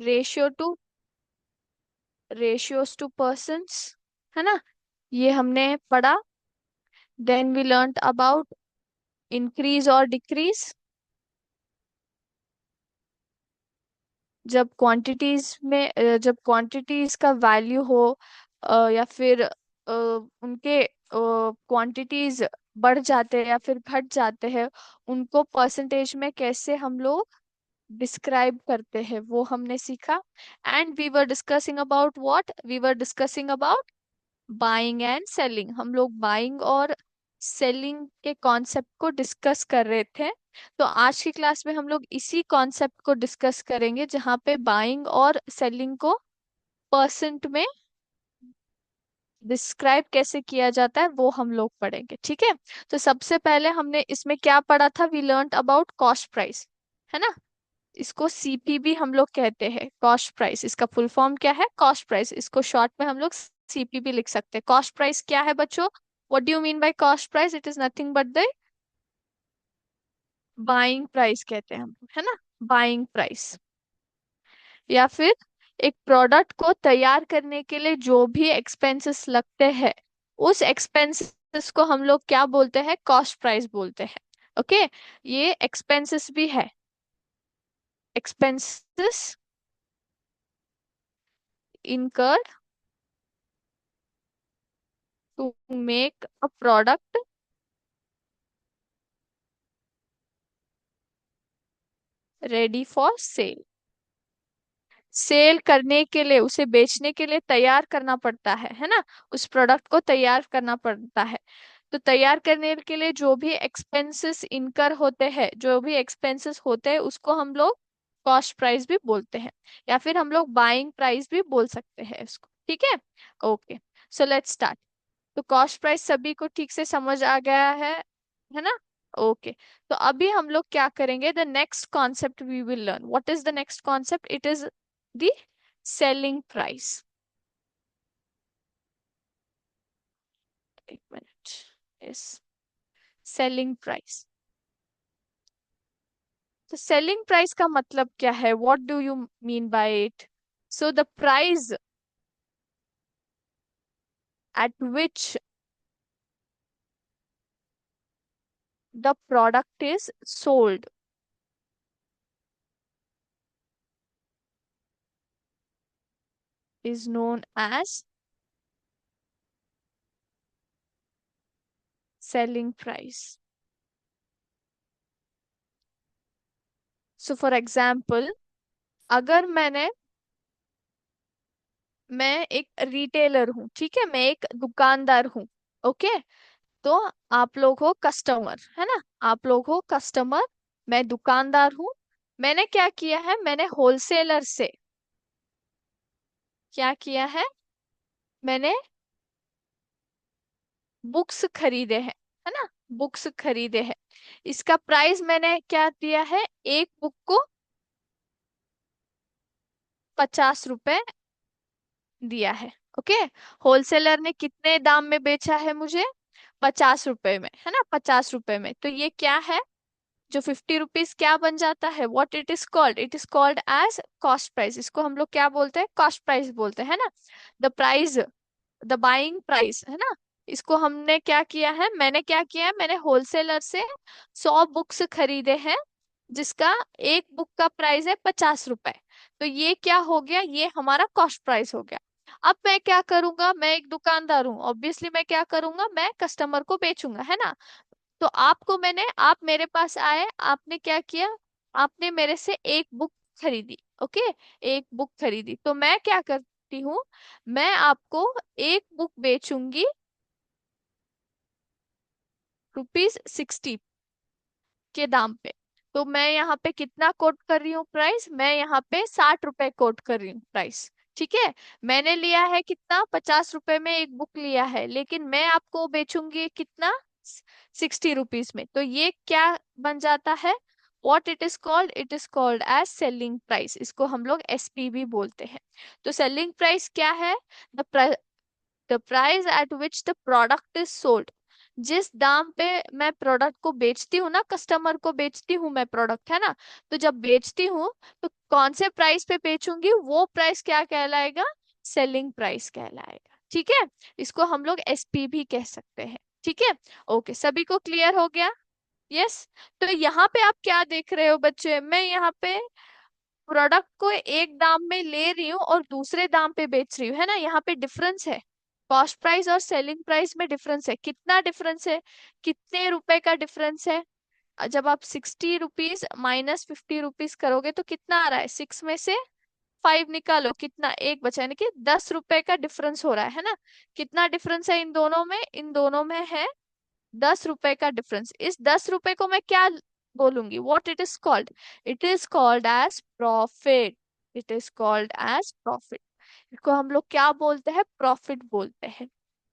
Ratio to ratios to persons, है ना, ये हमने पढ़ा। Then we learn about increase और डिक्रीज। जब क्वांटिटीज का वैल्यू हो, या फिर उनके क्वांटिटीज बढ़ जाते हैं या फिर घट जाते हैं, उनको परसेंटेज में कैसे हम लोग डिस्क्राइब करते हैं, वो हमने सीखा। And we were discussing about what, we were discussing about buying and selling. हम लोग बाइंग और सेलिंग के कॉन्सेप्ट को डिस्कस कर रहे थे। तो आज की क्लास में हम लोग इसी कॉन्सेप्ट को डिस्कस करेंगे, जहाँ पे बाइंग और सेलिंग को परसेंट में डिस्क्राइब कैसे किया जाता है वो हम लोग पढ़ेंगे, ठीक है। तो सबसे पहले हमने इसमें क्या पढ़ा था, we learn about cost price, है ना। इसको सीपीबी हम लोग कहते हैं, कॉस्ट प्राइस। इसका फुल फॉर्म क्या है, कॉस्ट प्राइस। इसको शॉर्ट में हम लोग सीपीबी लिख सकते हैं। कॉस्ट प्राइस क्या है बच्चों, what do you mean by cost price? It is nothing but the buying price कहते हैं हम, है ना, बाइंग प्राइस। या फिर एक प्रोडक्ट को तैयार करने के लिए जो भी एक्सपेंसेस लगते हैं, उस एक्सपेंसेस को हम लोग क्या बोलते हैं, कॉस्ट प्राइस बोलते हैं। ओके, ये एक्सपेंसेस भी है, expenses incurred to make a product ready for sale। Sale करने के लिए, उसे बेचने के लिए तैयार करना पड़ता है ना, उस प्रोडक्ट को तैयार करना पड़ता है। तो तैयार करने के लिए जो भी एक्सपेंसेस इनकर होते हैं, जो भी एक्सपेंसेस होते हैं, उसको हम लोग कॉस्ट प्राइस भी बोलते हैं, या फिर हम लोग बाइंग प्राइस भी बोल सकते हैं इसको, ठीक है। Okay, so let's start. तो कॉस्ट प्राइस सभी को ठीक से समझ आ गया है ना। ओके, तो अभी हम लोग क्या करेंगे, the next concept we will learn. What is the next concept? It is the selling price. एक मिनट, यस, सेलिंग प्राइस। तो सेलिंग प्राइस का मतलब क्या है, what do you mean by it? So the price at which the product is sold is known as selling price। So for example, अगर मैं एक retailer हूँ, ठीक है, मैं एक दुकानदार हूँ। ओके, तो आप लोग हो कस्टमर, है ना, आप लोग हो कस्टमर, मैं दुकानदार हूँ। मैंने क्या किया है, मैंने होलसेलर से क्या किया मैंने बुक्स खरीदे है ना, बुक्स खरीदे हैं। इसका प्राइस मैंने क्या दिया है, एक बुक को 50 रुपए दिया है। ओके, होलसेलर ने कितने दाम में बेचा है मुझे, 50 रुपए में, है ना, 50 रुपए में। तो ये क्या है, जो 50 रुपीज क्या बन जाता है, what it is called, it is called as cost price. इसको हम लोग क्या बोलते हैं, कॉस्ट प्राइस बोलते हैं ना। The price, the buying price, है ना। इसको हमने क्या किया है, मैंने क्या किया है, मैंने होलसेलर से 100 बुक्स खरीदे हैं, जिसका एक बुक का प्राइस है 50 रुपए। तो ये क्या हो गया, ये हमारा कॉस्ट प्राइस हो गया। अब मैं क्या करूंगा, मैं एक दुकानदार हूँ, ऑब्वियसली मैं क्या करूंगा, मैं कस्टमर को बेचूंगा, है ना। तो आप मेरे पास आए, आपने क्या किया, आपने मेरे से एक बुक खरीदी। ओके, एक बुक खरीदी, तो मैं क्या करती हूँ, मैं आपको एक बुक बेचूंगी ₹60 के दाम पे। तो मैं यहाँ पे कितना कोट कर रही हूँ प्राइस, मैं यहाँ पे 60 रुपए कोट कर रही हूँ प्राइस, ठीक है। मैंने लिया है कितना, 50 रुपए में एक बुक लिया है, लेकिन मैं आपको बेचूंगी कितना, 60 रुपीज में। तो ये क्या बन जाता है, what it is called, it is called as selling price. इसको हम लोग एसपीबी बोलते हैं। तो सेलिंग प्राइस क्या है, the the price at which the product is sold, जिस दाम पे मैं प्रोडक्ट को बेचती हूँ ना, कस्टमर को बेचती हूँ मैं प्रोडक्ट, है ना, तो जब बेचती हूँ तो कौन से प्राइस पे बेचूंगी, वो प्राइस क्या कहलाएगा, सेलिंग प्राइस कहलाएगा। ठीक है, इसको हम लोग एसपी भी कह सकते हैं। ठीक है, ओके, सभी को क्लियर हो गया। यस। तो यहाँ पे आप क्या देख रहे हो बच्चे, मैं यहाँ पे प्रोडक्ट को एक दाम में ले रही हूँ और दूसरे दाम पे बेच रही हूँ, है ना, यहाँ पे डिफरेंस है। कॉस्ट प्राइस और सेलिंग प्राइस में डिफरेंस है। कितना डिफरेंस है, कितने रुपए का डिफरेंस है। जब आप 60 रुपीज माइनस 50 रुपीज करोगे तो कितना आ रहा है, 6 में से 5 निकालो, कितना, एक बचा, यानी कि 10 रुपए का डिफरेंस हो रहा है ना। कितना डिफरेंस है इन दोनों में, इन दोनों में है 10 रुपए का डिफरेंस। इस 10 रुपए को मैं क्या बोलूंगी, what it is called, it is called as profit. It is called as profit. इसको हम लोग क्या बोलते हैं, प्रॉफिट बोलते हैं।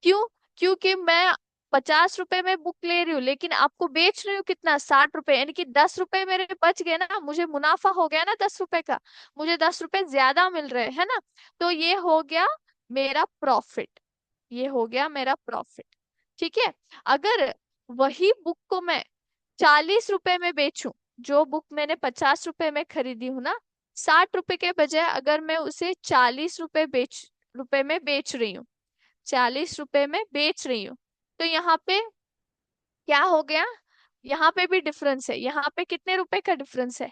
क्यों, क्योंकि मैं 50 रुपए में बुक ले रही हूँ लेकिन आपको बेच रही हूँ कितना, 60 रुपए, यानी कि 10 रुपए मेरे बच गए ना, मुझे मुनाफा हो गया ना 10 रुपए का, मुझे 10 रुपए ज्यादा मिल रहे हैं ना। तो ये हो गया मेरा प्रॉफिट, ये हो गया मेरा प्रॉफिट। ठीक है, अगर वही बुक को मैं 40 रुपए में बेचूं, जो बुक मैंने 50 रुपए में खरीदी हूं ना, 60 रुपए के बजाय अगर मैं उसे 40 रुपए में बेच रही हूँ, 40 रुपए में बेच रही हूँ, तो यहाँ पे क्या हो गया, यहाँ पे भी डिफरेंस है। यहाँ पे कितने रुपए का डिफरेंस है,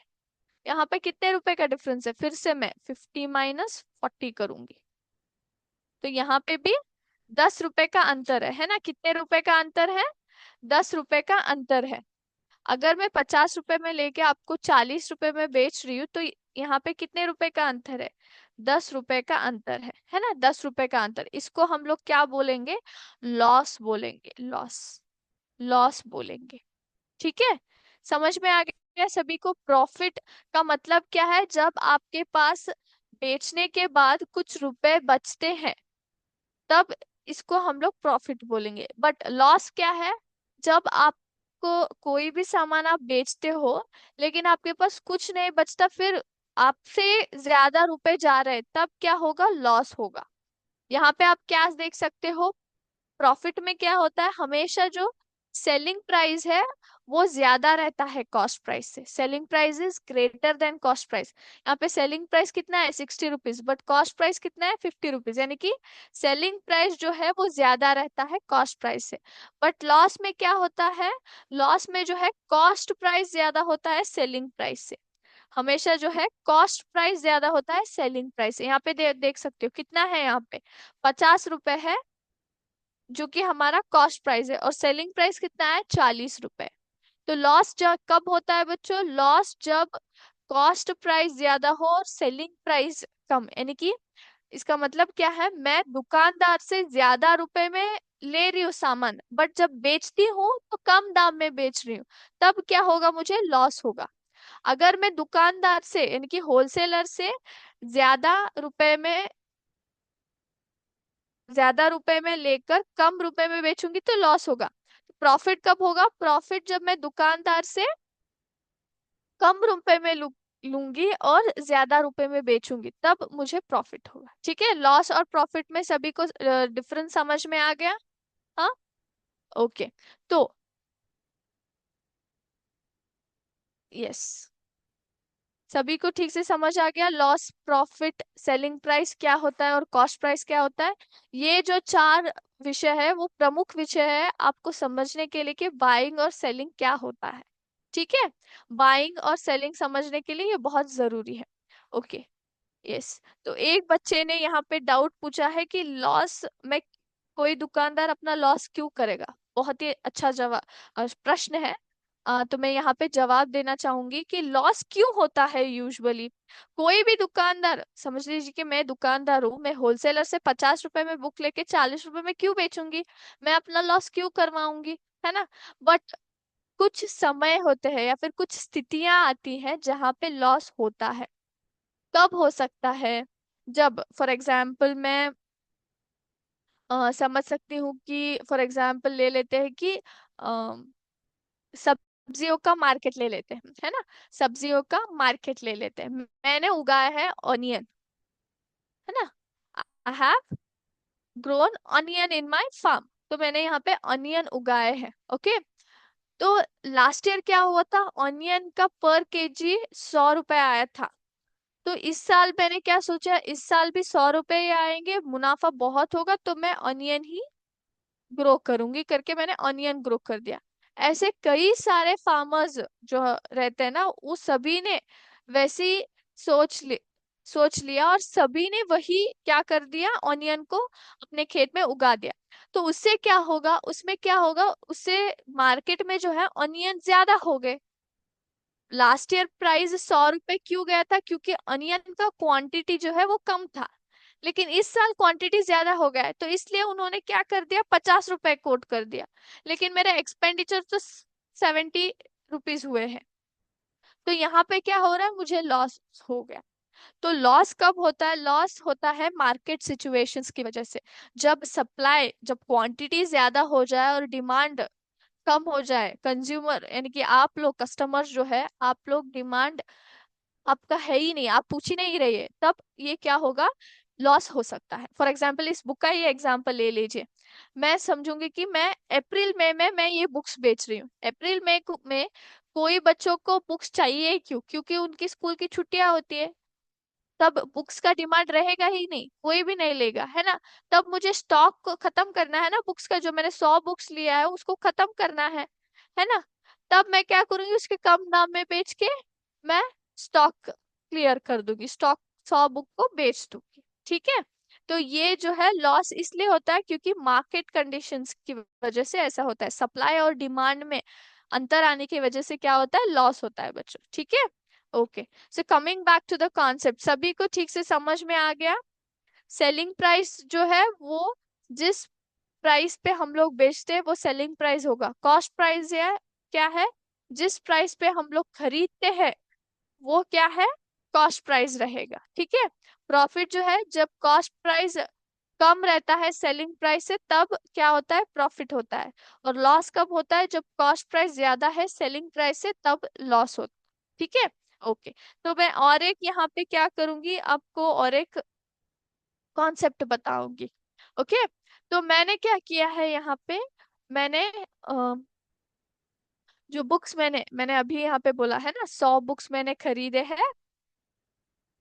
यहाँ पे कितने रुपए का डिफरेंस है, फिर से मैं 50 - 40 करूंगी, तो यहाँ पे भी 10 रुपए का अंतर है ना, कितने रुपए का अंतर है, 10 रुपए का अंतर है। अगर मैं 50 रुपए में लेके आपको 40 रुपए में बेच रही हूँ तो यहाँ पे कितने रुपए का अंतर है, 10 रुपए का अंतर है ना, 10 रुपए का अंतर। इसको हम लोग क्या बोलेंगे, लॉस बोलेंगे, लॉस, लॉस बोलेंगे। ठीक है, समझ में आ गया सभी को। प्रॉफिट का मतलब क्या है, जब आपके पास बेचने के बाद कुछ रुपए बचते हैं तब इसको हम लोग प्रॉफिट बोलेंगे। बट लॉस क्या है, जब आपको कोई भी सामान आप बेचते हो लेकिन आपके पास कुछ नहीं बचता, फिर आपसे ज्यादा रुपए जा रहे हैं, तब क्या होगा, लॉस होगा। यहाँ पे आप क्या देख सकते हो, प्रॉफिट में क्या होता है, हमेशा जो सेलिंग प्राइस है वो ज्यादा रहता है कॉस्ट प्राइस से, selling price is greater than cost price. यहाँ पे सेलिंग प्राइस कितना है, 60 रुपीज, बट कॉस्ट प्राइस कितना है, 50 रुपीज, यानी कि सेलिंग प्राइस जो है वो ज्यादा रहता है कॉस्ट प्राइस से। बट लॉस में क्या होता है, लॉस में जो है कॉस्ट प्राइस ज्यादा होता है सेलिंग प्राइस से। हमेशा जो है कॉस्ट प्राइस ज्यादा होता है सेलिंग प्राइस से। यहाँ पे देख सकते हो कितना है, यहाँ पे 50 रुपए है जो कि हमारा कॉस्ट प्राइस है, और सेलिंग प्राइस कितना है, 40 रुपए। तो लॉस जब कब होता है बच्चों, लॉस जब कॉस्ट प्राइस ज्यादा हो और सेलिंग प्राइस कम, यानी कि इसका मतलब क्या है, मैं दुकानदार से ज्यादा रुपए में ले रही हूँ सामान, बट जब बेचती हूँ तो कम दाम में बेच रही हूँ, तब क्या होगा, मुझे लॉस होगा। अगर मैं दुकानदार से यानी कि होलसेलर से ज्यादा रुपए में ज्यादा रुपए में लेकर कम रुपए में बेचूंगी तो लॉस होगा। प्रॉफिट कब होगा, प्रॉफिट जब मैं दुकानदार से कम रुपए में लूंगी और ज्यादा रुपए में बेचूंगी, तब मुझे प्रॉफिट होगा। ठीक है, लॉस और प्रॉफिट में सभी को डिफरेंस समझ में आ गया। हाँ, ओके। तो यस, सभी को ठीक से समझ आ गया, लॉस, प्रॉफिट, सेलिंग प्राइस क्या होता है और कॉस्ट प्राइस क्या होता है। ये जो चार विषय है वो प्रमुख विषय है आपको समझने के लिए कि बाइंग और सेलिंग क्या होता है। ठीक है, बाइंग और सेलिंग समझने के लिए ये बहुत जरूरी है। Okay, yes. तो एक बच्चे ने यहाँ पे डाउट पूछा है कि लॉस में कोई दुकानदार अपना लॉस क्यों करेगा। बहुत ही अच्छा जवाब प्रश्न है। तो मैं यहाँ पे जवाब देना चाहूंगी कि लॉस क्यों होता है यूजुअली। कोई भी दुकानदार, समझ लीजिए कि मैं दुकानदार हूँ, मैं होलसेलर से 50 रुपए में बुक लेके 40 रुपए में क्यों बेचूंगी, मैं अपना लॉस क्यों करवाऊंगी, है ना। बट कुछ समय होते हैं या फिर कुछ स्थितियां आती हैं जहाँ पे लॉस होता है। कब हो सकता है, जब फॉर एग्जाम्पल मैं समझ सकती हूँ कि फॉर एग्जाम्पल ले लेते हैं कि सब्जियों का मार्केट ले लेते हैं, है ना, सब्जियों का मार्केट ले लेते हैं, मैंने उगाया है ऑनियन, है ना, I have grown onion in my farm. तो मैंने यहाँ पे ऑनियन उगाए हैं। ओके। तो लास्ट ईयर क्या हुआ था, ऑनियन का पर केजी 100 रुपए आया था। तो इस साल मैंने क्या सोचा, इस साल भी 100 रुपए ही आएंगे, मुनाफा बहुत होगा तो मैं ऑनियन ही ग्रो करूंगी करके मैंने ऑनियन ग्रो कर दिया। ऐसे कई सारे फार्मर्स जो रहते हैं ना, वो सभी ने वैसे ही सोच li सोच लिया और सभी ने वही क्या कर दिया, ऑनियन को अपने खेत में उगा दिया। तो उससे क्या होगा, उसमें क्या होगा, उससे मार्केट में जो है ऑनियन ज्यादा हो गए। लास्ट ईयर प्राइस 100 रुपए क्यों गया था, क्योंकि अनियन का क्वांटिटी जो है वो कम था। लेकिन इस साल क्वांटिटी ज्यादा हो गया है, तो इसलिए उन्होंने क्या कर दिया, 50 रुपए कोट कर दिया। लेकिन मेरा एक्सपेंडिचर तो 70 रुपीज हुए हैं। तो यहाँ पे क्या हो रहा है, मुझे लॉस हो गया। तो लॉस कब होता है, लॉस होता है मार्केट सिचुएशंस की वजह से। जब क्वांटिटी ज्यादा हो जाए और डिमांड कम हो जाए, कंज्यूमर यानी कि आप लोग कस्टमर्स जो है, आप लोग डिमांड आपका है ही नहीं, आप पूछ ही नहीं रही है, तब ये क्या होगा, लॉस हो सकता है। फॉर एग्जाम्पल इस बुक का ये एग्जाम्पल ले लीजिए। मैं समझूंगी कि मैं अप्रैल मई में मैं ये बुक्स बेच रही हूँ। अप्रैल मई में कोई बच्चों को बुक्स चाहिए क्यों, क्योंकि उनकी स्कूल की छुट्टियां होती है। तब बुक्स का डिमांड रहेगा ही नहीं, कोई भी नहीं लेगा, है ना। तब मुझे स्टॉक को खत्म करना है ना, बुक्स का जो मैंने 100 बुक्स लिया है उसको खत्म करना है ना। तब मैं क्या करूंगी, उसके कम दाम में बेच के मैं स्टॉक क्लियर कर दूंगी, स्टॉक 100 बुक को बेच दूंगी। ठीक है। तो ये जो है लॉस इसलिए होता है क्योंकि मार्केट कंडीशंस की वजह से ऐसा होता है, सप्लाई और डिमांड में अंतर आने की वजह से क्या होता है, लॉस होता है बच्चों। ठीक है। Okay. So coming back to the concept, सभी को ठीक से समझ में आ गया। सेलिंग प्राइस जो है वो जिस प्राइस पे हम लोग बेचते हैं वो सेलिंग प्राइस होगा। कॉस्ट प्राइस या क्या है, जिस प्राइस पे हम लोग खरीदते हैं वो क्या है, कॉस्ट प्राइस रहेगा। ठीक है। प्रॉफिट जो है, जब कॉस्ट प्राइस कम रहता है सेलिंग प्राइस से तब क्या होता है, प्रॉफिट होता है। और लॉस कब होता है, जब कॉस्ट प्राइस ज्यादा है सेलिंग प्राइस से तब लॉस होता है। ठीक है। ओके। तो मैं और एक यहाँ पे क्या करूंगी, आपको और एक कॉन्सेप्ट बताऊंगी। ओके। तो मैंने क्या किया है यहाँ पे, मैंने जो बुक्स मैंने अभी यहाँ पे बोला है ना, 100 बुक्स मैंने खरीदे हैं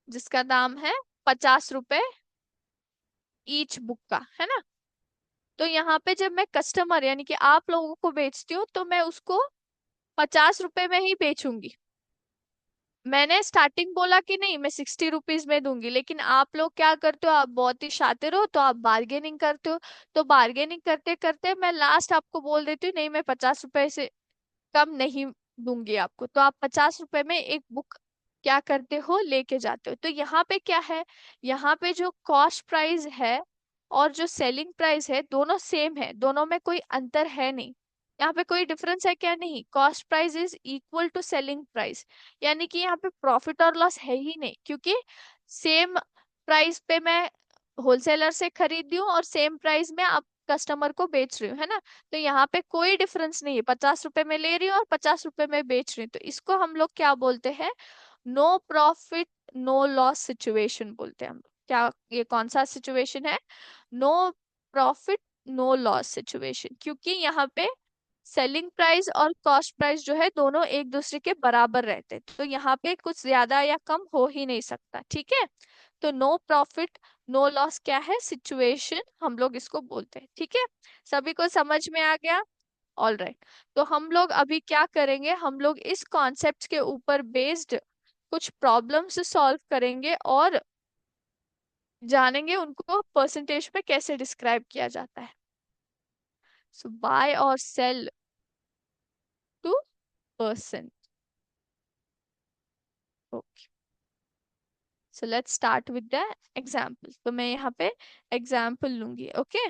जिसका दाम है 50 रुपए ईच बुक का, है ना। तो यहाँ पे जब मैं कस्टमर यानी कि आप लोगों को बेचती हूँ तो मैं उसको 50 रुपए में ही बेचूंगी। मैंने स्टार्टिंग बोला कि नहीं मैं 60 रुपीज में दूंगी, लेकिन आप लोग क्या करते हो, आप बहुत ही शातिर हो तो आप बार्गेनिंग करते हो। तो बार्गेनिंग करते करते मैं लास्ट आपको बोल देती हूँ नहीं मैं 50 रुपए से कम नहीं दूंगी आपको, तो आप 50 रुपए में एक बुक क्या करते हो, लेके जाते हो। तो यहाँ पे क्या है, यहाँ पे जो कॉस्ट प्राइस है और जो सेलिंग प्राइस है दोनों सेम है, दोनों में कोई अंतर है नहीं। यहाँ पे कोई डिफरेंस है क्या, नहीं, cost price is equal to selling price. यानी कि यहाँ पे प्रॉफिट और लॉस है ही नहीं, क्योंकि सेम प्राइस पे मैं होलसेलर से खरीद रही हूँ और सेम प्राइस में आप कस्टमर को बेच रही हूँ, है ना। तो यहाँ पे कोई डिफरेंस नहीं है, 50 रुपए में ले रही हूँ और 50 रुपए में बेच रही हूँ, तो इसको हम लोग क्या बोलते हैं, no profit no loss situation बोलते हैं हम लोग। क्या ये कौन सा सिचुएशन है, no profit no loss situation, क्योंकि यहाँ पे सेलिंग प्राइस और कॉस्ट प्राइस जो है दोनों एक दूसरे के बराबर रहते हैं, तो यहाँ पे कुछ ज्यादा या कम हो ही नहीं सकता। ठीक है। तो नो प्रॉफिट नो लॉस क्या है, सिचुएशन हम लोग इसको बोलते हैं। ठीक है। सभी को समझ में आ गया। All right. तो हम लोग अभी क्या करेंगे, हम लोग इस कॉन्सेप्ट के ऊपर बेस्ड कुछ प्रॉब्लम्स सॉल्व करेंगे और जानेंगे उनको परसेंटेज पे कैसे डिस्क्राइब किया जाता है। सो बाय और sell to percent. Okay. So let's start with the example. तो मैं यहाँ पे एग्जाम्पल लूंगी। Okay.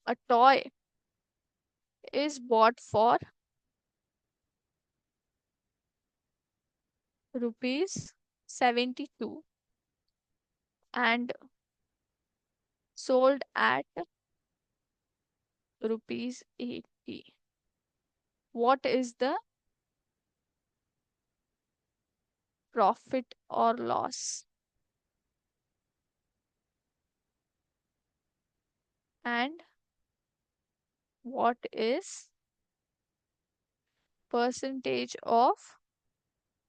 A toy is bought for rupees 72 and sold at rupees 80. What is the profit or loss? And what is percentage of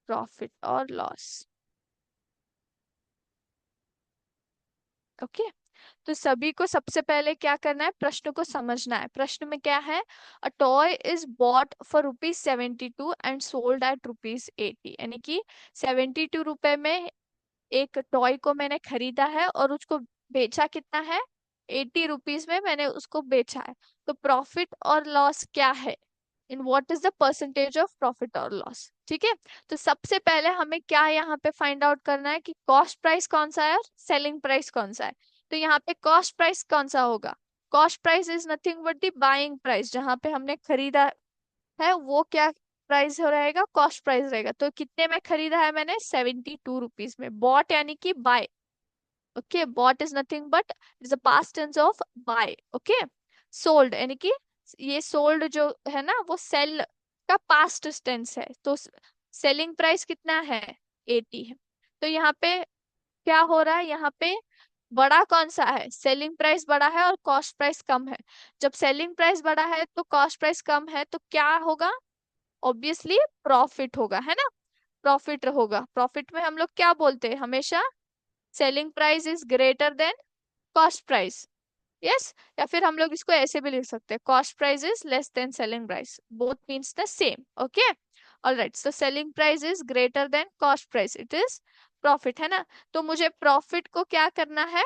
profit और loss. Okay, तो सभी को सबसे पहले क्या करना है, प्रश्न को समझना है। प्रश्न में क्या है, a toy is bought for ₹72 and sold at ₹80, यानी कि 72 रुपए में एक टॉय को मैंने खरीदा है और उसको बेचा कितना है, 80 रुपीज में मैंने उसको बेचा है। तो प्रॉफिट और लॉस क्या है, in what is the percentage of profit और लॉस। ठीक है, तो सबसे पहले हमें क्या यहाँ पे फाइंड आउट करना है कि कॉस्ट प्राइस कौन सा है और सेलिंग प्राइस कौन सा है। तो यहाँ पे कॉस्ट प्राइस कौन सा होगा, cost price is nothing but the buying price, जहाँ पे हमने खरीदा है वो क्या प्राइस हो रहेगा, कॉस्ट प्राइस रहेगा। तो कितने में खरीदा है मैंने, 72 रुपीज में। बॉट यानी कि buy, okay, bought is nothing but is a past tense of buy. Okay, sold यानी कि ये सोल्ड जो है ना वो सेल का पास्ट टेंस है, तो सेलिंग प्राइस कितना है, 80 है। तो यहाँ पे क्या हो रहा है, यहाँ पे बड़ा कौन सा है, सेलिंग प्राइस बड़ा है और कॉस्ट प्राइस कम है। जब सेलिंग प्राइस बड़ा है तो कॉस्ट प्राइस कम है, तो क्या होगा, ऑब्वियसली प्रॉफिट होगा, है ना। प्रॉफिट होगा, प्रॉफिट में हम लोग क्या बोलते हैं हमेशा, selling price is greater than cost price. Yes, या फिर हम लोग इसको ऐसे भी लिख सकते हैं, cost price is less than selling price, both means the same. Okay, alright, so selling price is greater than cost price, it is profit, है ना। तो मुझे प्रॉफिट को क्या करना है,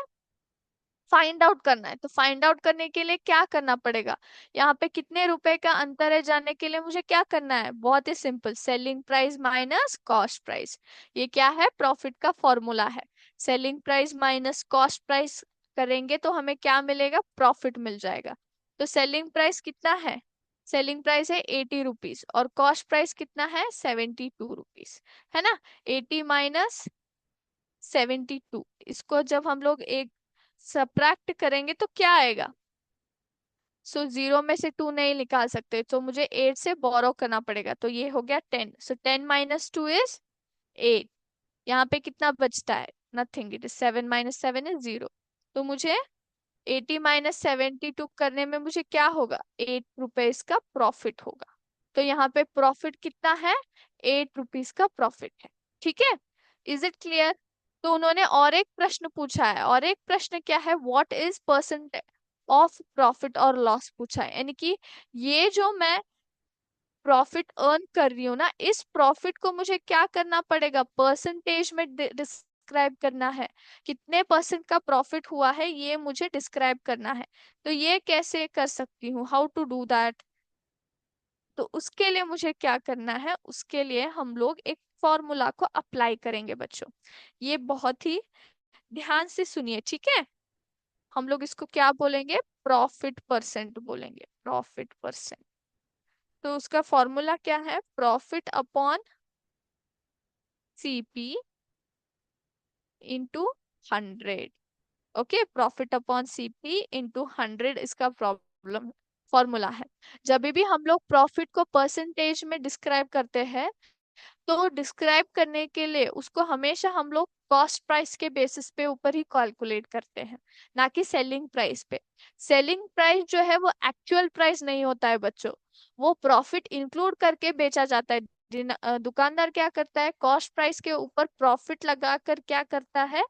फाइंड आउट करना है। तो फाइंड आउट करने के लिए क्या करना पड़ेगा, यहाँ पे कितने रुपए का अंतर है जानने के लिए मुझे क्या करना है, बहुत ही simple, selling price minus cost price. ये क्या है, प्रॉफिट का फॉर्मूला है। Selling price minus cost price करेंगे तो हमें क्या मिलेगा, प्रॉफिट मिल जाएगा। तो सेलिंग प्राइस कितना है, सेलिंग प्राइस है 80 रुपीज और कॉस्ट प्राइस कितना है, 72 रुपीज, है ना। 80 - 72, इसको जब हम लोग एक सब्ट्रैक्ट करेंगे तो क्या आएगा, सो 0 में से 2 नहीं निकाल सकते, तो मुझे 8 से बोरो करना पड़ेगा, तो ये हो गया 10। सो 10 - 2 इज 8। यहाँ पे कितना बचता है, नथिंग, इट इज 7 - 7 इज 0। तो मुझे 80 - 72 करने में मुझे क्या होगा, 8 रुपीज का प्रॉफिट होगा। तो यहाँ पे प्रॉफिट कितना है, 8 रुपीज का प्रॉफिट है। ठीक है, इज इट क्लियर। तो उन्होंने और एक प्रश्न पूछा है, और एक प्रश्न क्या है, what is percent of profit और लॉस पूछा है, यानी कि ये जो मैं प्रॉफिट अर्न कर रही हूँ ना, इस प्रॉफिट को मुझे क्या करना पड़ेगा, परसेंटेज में डिस्क्राइब करना है। कितने परसेंट का प्रॉफिट हुआ है ये मुझे डिस्क्राइब करना है। तो ये कैसे कर सकती हूँ, हाउ टू डू दैट। तो उसके लिए मुझे क्या करना है, उसके लिए हम लोग एक फॉर्मूला को अप्लाई करेंगे बच्चों। ये बहुत ही ध्यान से सुनिए, ठीक है। हम लोग इसको क्या बोलेंगे, प्रॉफिट परसेंट बोलेंगे, प्रॉफिट परसेंट। तो उसका फॉर्मूला क्या है, profit upon CP into 100। Okay, profit upon CP into 100 इसका प्रॉब्लम फॉर्मूला है। जब भी हम लोग प्रॉफिट को परसेंटेज में डिस्क्राइब करते हैं तो डिस्क्राइब करने के लिए उसको हमेशा हम लोग कॉस्ट प्राइस के बेसिस पे ऊपर ही कैलकुलेट करते हैं, ना कि सेलिंग प्राइस पे। सेलिंग प्राइस जो है वो एक्चुअल प्राइस नहीं होता है बच्चों, वो प्रॉफिट इंक्लूड करके बेचा जाता है। दुकानदार क्या करता है, कॉस्ट प्राइस के ऊपर प्रॉफिट लगाकर क्या करता है,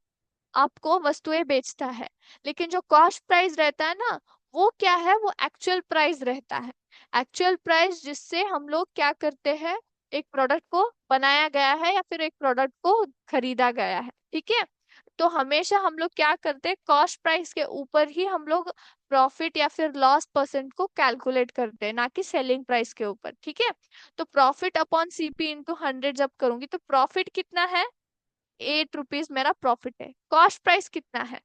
आपको वस्तुएं बेचता है। लेकिन जो कॉस्ट प्राइस रहता है ना, वो क्या है, वो एक्चुअल प्राइस रहता है। एक्चुअल प्राइस जिससे हम लोग क्या करते हैं, एक प्रोडक्ट को बनाया गया है या फिर एक प्रोडक्ट को खरीदा गया है। ठीक है, तो हमेशा हम लोग क्या करते हैं, कॉस्ट प्राइस के ऊपर ही हम लोग प्रॉफिट या फिर लॉस परसेंट को कैलकुलेट करते हैं, ना कि सेलिंग प्राइस के ऊपर। ठीक है, तो प्रॉफिट अपॉन सीपी इंटू 100 जब करूंगी तो प्रॉफिट कितना है, 8 रुपीज मेरा प्रॉफिट है। कॉस्ट प्राइस कितना है,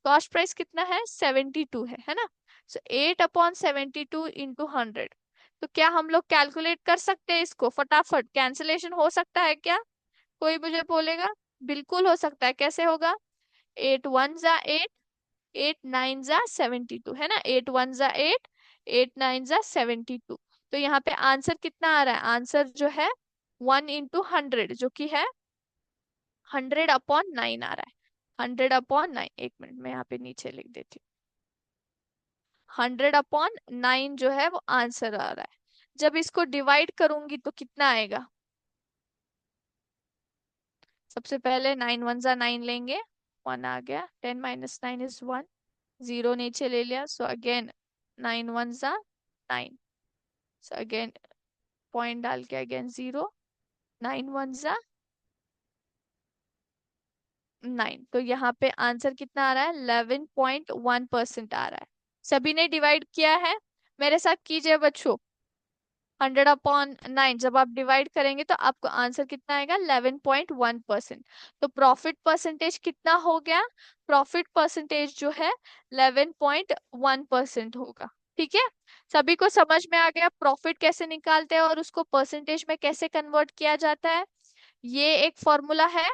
कॉस्ट प्राइस कितना है, 72 है ना। सो 8/72 इंटू 100। तो क्या हम लोग कैलकुलेट कर सकते हैं इसको फटाफट, कैंसिलेशन हो सकता है क्या, कोई मुझे बोलेगा। बिल्कुल हो सकता है, कैसे होगा, 8 × 1 = 8, 8 × 9 = 72, है ना। 8 × 1 = 8, 8 × 9 = 72। तो यहाँ पे आंसर कितना आ रहा है, आंसर जो है 1 × 100 जो कि है 100/9 आ रहा है। 100/9, एक मिनट में यहाँ पे नीचे लिख देती हूँ। 100/9 जो है वो आंसर आ रहा है। जब इसको डिवाइड करूंगी तो कितना आएगा? सबसे पहले 9 × 1 = 9 लेंगे, 1 आ गया। 10 - 9 = 1, 0 नीचे ले लिया, so again 9 × 1 = 9, so again point डाल के अगेन 0, 9 × 1 = 9। तो यहाँ पे आंसर कितना आ रहा है? 11.1% आ रहा है। सभी ने डिवाइड किया है? मेरे साथ कीजिए बच्चों। 100/9 जब आप डिवाइड करेंगे तो आपको आंसर कितना आएगा? 11.1%। तो प्रॉफिट परसेंटेज कितना हो गया? प्रॉफिट परसेंटेज जो है 11.1% होगा। ठीक है, सभी को समझ में आ गया प्रॉफिट कैसे निकालते हैं और उसको परसेंटेज में कैसे कन्वर्ट किया जाता है? ये एक फॉर्मूला है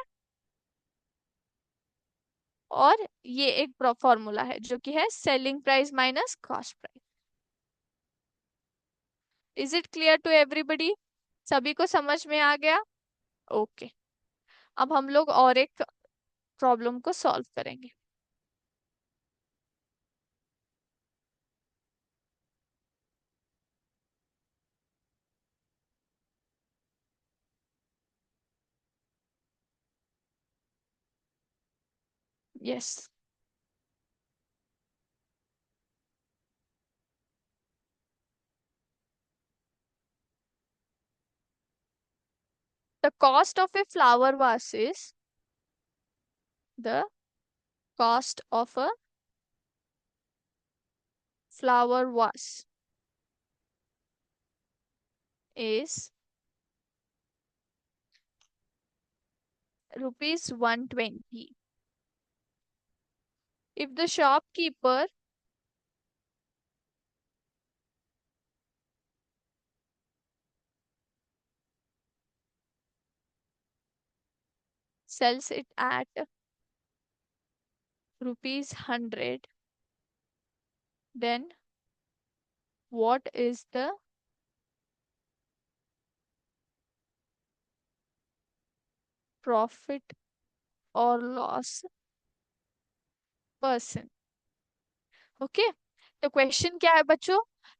और ये एक फॉर्मूला है जो कि है selling price minus cost price. Is it clear to everybody? सभी को समझ में आ गया? ओके, अब हम लोग और एक प्रॉब्लम को सॉल्व करेंगे। Yes, the cost of a flower vase is, the cost of a flower vase is ₹120. If the shopkeeper sells it at ₹100, then what is the profit or loss percent? Okay, तो question क्या है बच्चों?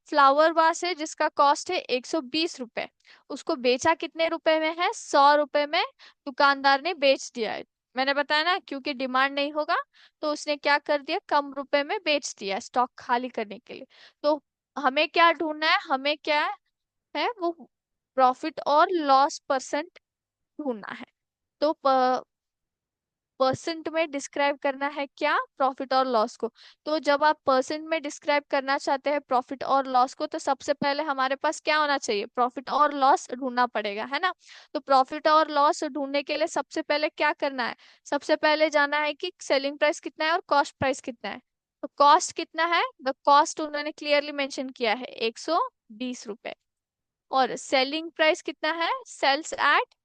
Flower vase है जिसका cost है 120 रुपए, उसको बेचा कितने रुपए में है? 100 रुपए में दुकानदार ने बेच दिया है। मैंने बताया ना, क्योंकि डिमांड नहीं होगा तो उसने क्या कर दिया? कम रुपए में बेच दिया स्टॉक खाली करने के लिए। तो हमें क्या ढूंढना है? हमें क्या है वो प्रॉफिट और लॉस परसेंट ढूंढना है। तो परसेंट में डिस्क्राइब करना है क्या? प्रॉफिट और लॉस को। तो जब आप परसेंट में डिस्क्राइब करना चाहते हैं प्रॉफिट और लॉस को, तो सबसे पहले हमारे पास क्या होना चाहिए? प्रॉफिट और लॉस ढूंढना पड़ेगा, है ना? तो प्रॉफिट और लॉस ढूंढने के लिए सबसे पहले क्या करना है? सबसे पहले जाना है कि सेलिंग प्राइस कितना है और कॉस्ट प्राइस कितना है। तो कॉस्ट कितना है? द कॉस्ट उन्होंने क्लियरली मेंशन किया है 120 रुपए। और सेलिंग प्राइस कितना है? सेल्स एट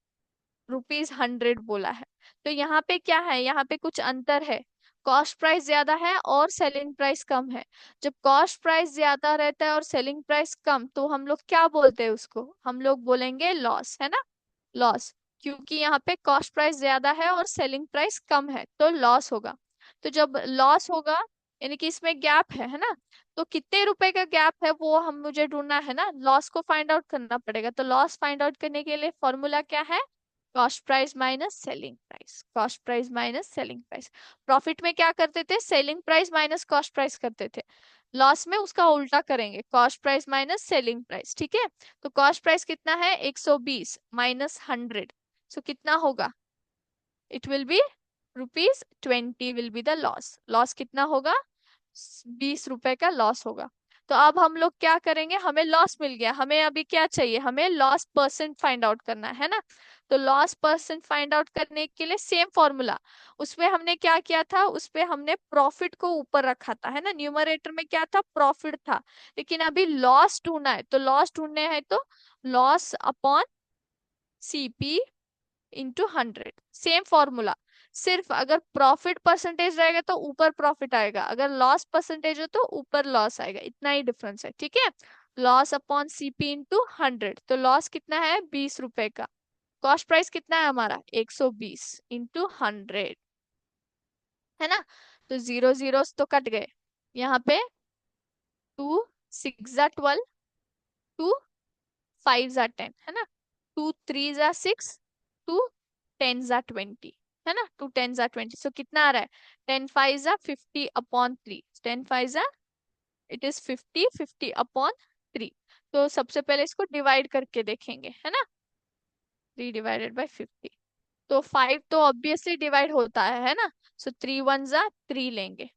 ₹100 बोला है। तो यहाँ पे क्या है? यहाँ पे कुछ अंतर है। कॉस्ट प्राइस ज्यादा है और सेलिंग प्राइस कम है। जब कॉस्ट प्राइस ज्यादा रहता है और सेलिंग प्राइस कम, तो हम लोग क्या बोलते हैं उसको? हम लोग बोलेंगे लॉस, है ना? लॉस, क्योंकि यहाँ पे कॉस्ट प्राइस ज्यादा है और सेलिंग प्राइस कम है तो लॉस होगा। तो जब लॉस होगा यानी कि इसमें गैप है ना? तो कितने रुपए का गैप है वो हम मुझे ढूंढना है ना, लॉस को फाइंड आउट करना पड़ेगा। तो लॉस फाइंड आउट करने के लिए फॉर्मूला क्या है? Cost price minus selling price, cost price minus selling price. Profit में क्या करते थे? Selling price minus cost price करते थे। लॉस में उसका उल्टा करेंगे, cost price minus selling price. ठीक है, तो कॉस्ट प्राइस कितना है? 120 माइनस 100, सो कितना होगा? It will be ₹20 will be the loss. Loss कितना होगा? 20 रुपए का लॉस होगा। तो अब हम लोग क्या करेंगे? हमें लॉस मिल गया, हमें अभी क्या चाहिए? हमें लॉस परसेंट फाइंड आउट करना है ना? तो लॉस परसेंट फाइंड आउट करने के लिए सेम फॉर्मूला, उसमें हमने क्या किया था? उसपे हमने प्रॉफिट को ऊपर रखा था, है ना? न्यूमरेटर में क्या था? प्रॉफिट था। लेकिन अभी लॉस ढूंढना है, तो लॉस ढूंढने हैं तो loss upon CP into 100, same formula. सिर्फ अगर प्रॉफिट परसेंटेज रहेगा तो ऊपर प्रॉफिट आएगा, अगर लॉस परसेंटेज हो तो ऊपर लॉस आएगा, इतना ही डिफरेंस है। ठीक है, लॉस अपॉन सीपी इंटू 100, तो लॉस कितना है? 20 रुपए का। कॉस्ट प्राइस कितना है हमारा? 120 इंटू 100, है ना? तो जीरो जीरो तो कट गए यहाँ पे। टू सिक्स जा 12, टू फाइव जा 10, है ना। टू थ्री जा 6, टू टेन जा 20, है ना। टू टेन जा 20, सो कितना आ रहा है? 10 5 जा 50 अपॉन 3, 10 5 जा इट इज 50, 50 अपॉन 3। तो सबसे पहले इसको डिवाइड करके देखेंगे, है ना। 3 डिवाइडेड बाई 50, तो 5 तो ऑब्वियसली डिवाइड होता है ना। सो 3 1 जा 3 लेंगे,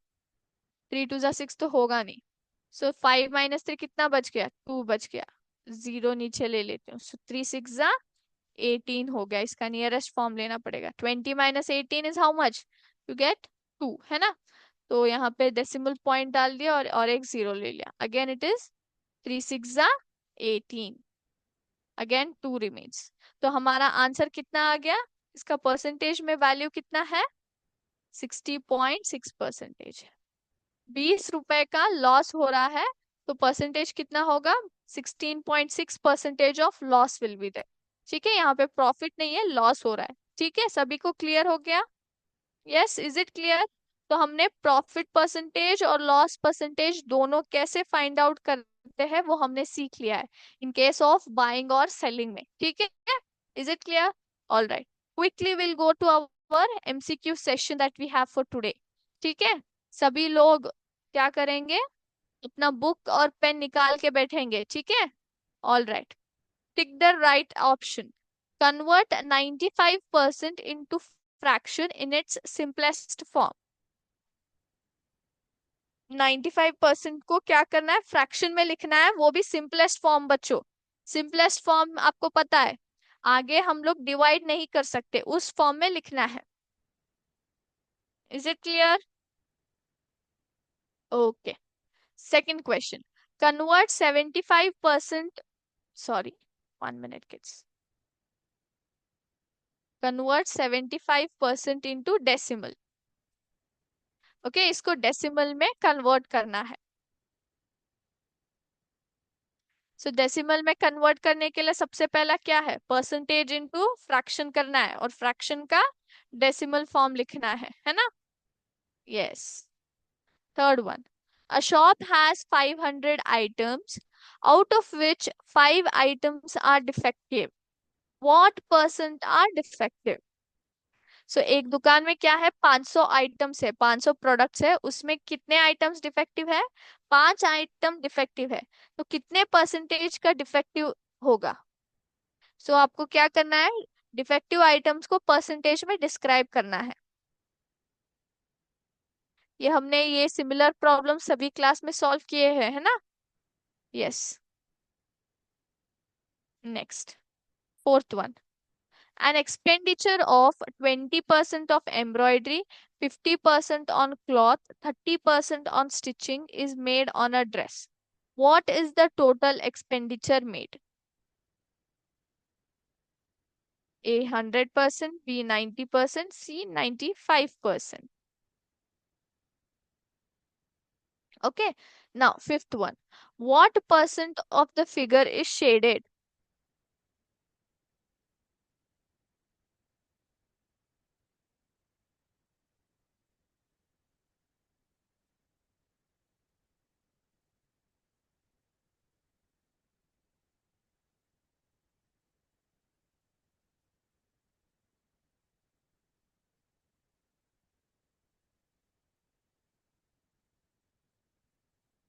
3 2 जा 6 तो होगा नहीं। सो 5 - 3 कितना बच गया? 2 बच गया। जीरो नीचे ले लेती हूँ। सो 3 6 जा 18 हो गया। इसका नियरेस्ट फॉर्म लेना पड़ेगा। 20 - 18 is how much? You get 2, है ना। तो यहाँ पे डेसिमल पॉइंट डाल दिया और एक जीरो ले लिया। अगेन इट इज 3 6 जा 18, अगेन 2 रिमेन्स। तो हमारा आंसर कितना आ गया? इसका परसेंटेज में वैल्यू कितना है? 60.6% है। 20 रुपए का लॉस हो रहा है, तो परसेंटेज कितना होगा? 16.6% of loss will be there. ठीक है, यहाँ पे प्रॉफिट नहीं है, लॉस हो रहा है। ठीक है, सभी को क्लियर हो गया? Yes, is it clear? तो हमने प्रॉफिट परसेंटेज और लॉस परसेंटेज दोनों कैसे फाइंड आउट करते हैं वो हमने सीख लिया है इन केस ऑफ बाइंग और सेलिंग में। ठीक है, is it clear? All right, quickly will go to our MCQ session that we have for today. ठीक है, सभी लोग क्या करेंगे? अपना बुक और पेन निकाल के बैठेंगे। ठीक है, all right. Tick the right option. Convert 95% into fraction in its simplest form। 95% को क्या करना है? फ्रैक्शन में लिखना है, वो भी सिंपलेस्ट फॉर्म बच्चों। सिंपलेस्ट फॉर्म आपको पता है, आगे हम लोग डिवाइड नहीं कर सकते, उस फॉर्म में लिखना है। Is it clear? Okay, second question. Convert 75%, sorry, 1 minute kids. Convert 75% into decimal. Okay, इसको डेसिमल में कन्वर्ट करना है। सो डेसिमल में कन्वर्ट करने के लिए सबसे पहला क्या है? परसेंटेज इनटू फ्रैक्शन करना है, और फ्रैक्शन का डेसिमल फॉर्म लिखना है ना। Yes. Third one. A shop has 500 items, out of which 5 items are defective. What percent are defective? सो एक दुकान में क्या है? 500 आइटम्स है, 500 प्रोडक्ट्स है, उसमें कितने आइटम्स डिफेक्टिव है? 5 आइटम डिफेक्टिव है। तो कितने परसेंटेज का डिफेक्टिव होगा? सो आपको क्या करना है? डिफेक्टिव आइटम्स को परसेंटेज में डिस्क्राइब करना है। ये हमने ये सिमिलर प्रॉब्लम सभी क्लास में सॉल्व किए हैं, है ना। Yes. Next, fourth one. An expenditure of 20% of embroidery, 50% on cloth, 30% on stitching is made on a dress. What is the total expenditure made? A 100%, B 90%, C 95%. Okay. Now, fifth one. What percent of the figure is shaded?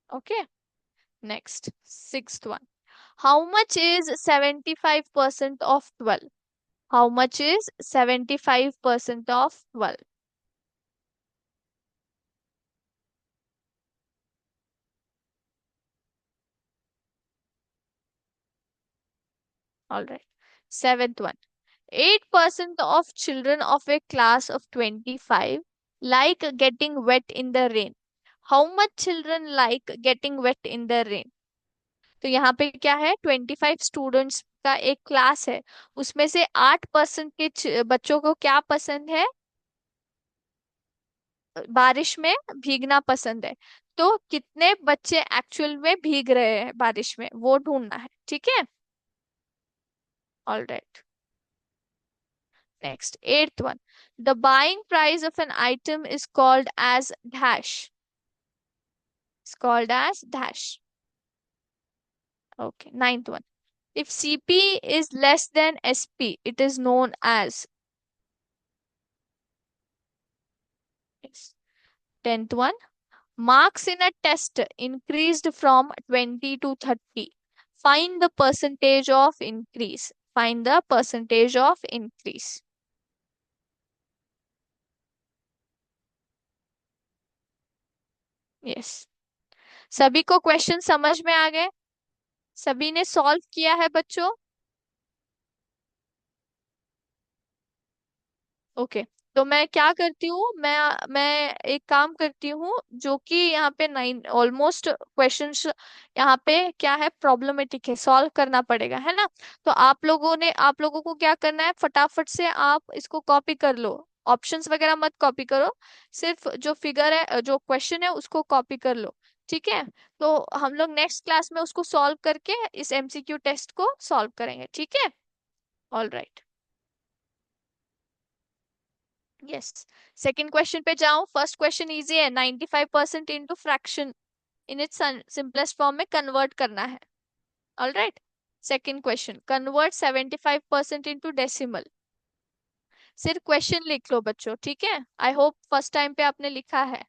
Okay. Next, sixth one. How much is 75% of 12? How much is 75% of 12? All right. Seventh one. 8% of children of a class of 25 like getting wet in the rain. How much children like getting wet in the rain? तो यहाँ पे क्या है? 25 students का एक class है, उसमें से 8% के बच्चों को क्या पसंद है? बारिश में भीगना पसंद है। तो कितने बच्चे एक्चुअल में भीग रहे हैं बारिश में, वो ढूंढना है। ठीक है, all right. Next, eighth one. The buying price of an item is called as dash, is called as dash. Okay, ninth one. If CP is less than SP, it is known as. Yes. Tenth one. Marks in a test increased from 20 to 30. Find the percentage of increase. Find the percentage of increase. Yes, सभी को question समझ में आ गए? सभी ने solve किया है बच्चों? ओके, तो मैं क्या करती हूँ, मैं एक काम करती हूँ, जो कि यहाँ पे नाइन ऑलमोस्ट क्वेश्चंस यहाँ पे क्या है, प्रॉब्लमेटिक है, सॉल्व करना पड़ेगा, है ना? तो आप लोगों को क्या करना है, फटाफट से आप इसको कॉपी कर लो। ऑप्शंस वगैरह मत कॉपी करो, सिर्फ जो फिगर है, जो क्वेश्चन है उसको कॉपी कर लो। ठीक है? तो हम लोग नेक्स्ट क्लास में उसको सॉल्व करके इस एमसीक्यू टेस्ट को सॉल्व करेंगे। ठीक है? All right. Yes, second question पे जाऊं। फर्स्ट क्वेश्चन इजी है, 95% into fraction in its simplest form में कन्वर्ट करना है। All right. Second question, convert 75% into decimal. सिर्फ क्वेश्चन लिख लो बच्चों, ठीक है? आई होप फर्स्ट टाइम पे आपने लिखा है।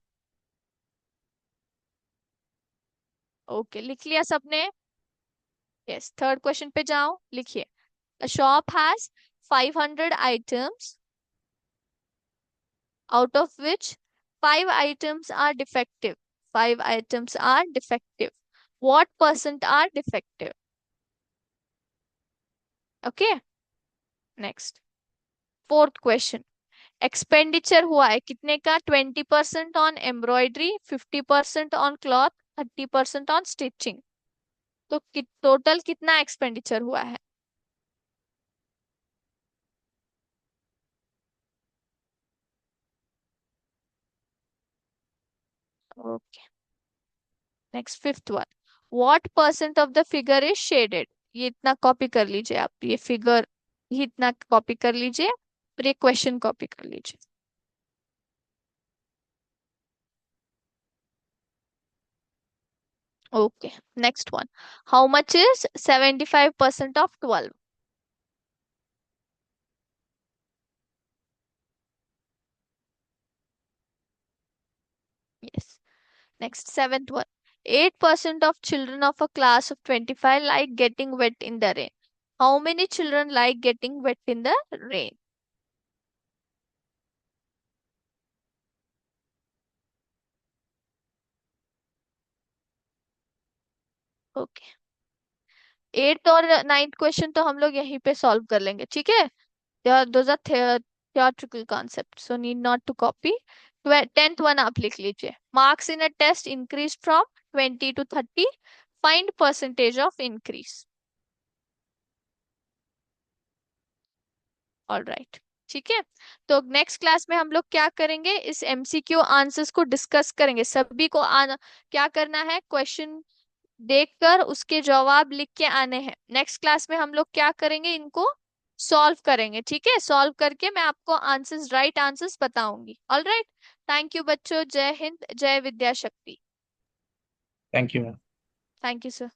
ओके, लिख लिया सबने? यस, थर्ड क्वेश्चन पे जाओ, लिखिए। A shop has 500 items, out of which 5 items are defective. 5 items are defective. What percent are defective? Okay. Next. Fourth question. Expenditure हुआ है कितने का? 20% on embroidery, 50% on cloth, 30% on stitching. तो total कितना expenditure हुआ है? Okay, next fifth one. What percent of the figure is shaded? ये इतना कॉपी कर लीजिए आप, ये फिगर ही इतना कॉपी कर लीजिए और ये क्वेश्चन कॉपी कर लीजिए। Okay, next one. How much is 75% of 12? Yes, next seventh one. 8% of children of a class of 25 like getting wet in the rain. How many children like getting wet in the rain? Okay, eighth और ninth question तो हम लोग यहीं पे solve कर लेंगे, ठीक है? Those are theoretical concepts, so need not to copy. 10th one आप लिख लीजिए। Marks in a test increased from 20 to 30. Find percentage of increase. All right, ठीक है? तो नेक्स्ट क्लास में हम लोग क्या करेंगे, इस एमसीक्यू आंसर्स को डिस्कस करेंगे। सभी को आना, क्या करना है, क्वेश्चन देखकर उसके जवाब लिख के आने हैं। नेक्स्ट क्लास में हम लोग क्या करेंगे, इनको सॉल्व करेंगे। ठीक है? सॉल्व करके मैं आपको आंसर्स, राइट आंसर्स बताऊंगी। ऑल राइट, थैंक यू बच्चों। जय हिंद, जय विद्या शक्ति। Thank you ma'am. Thank you sir.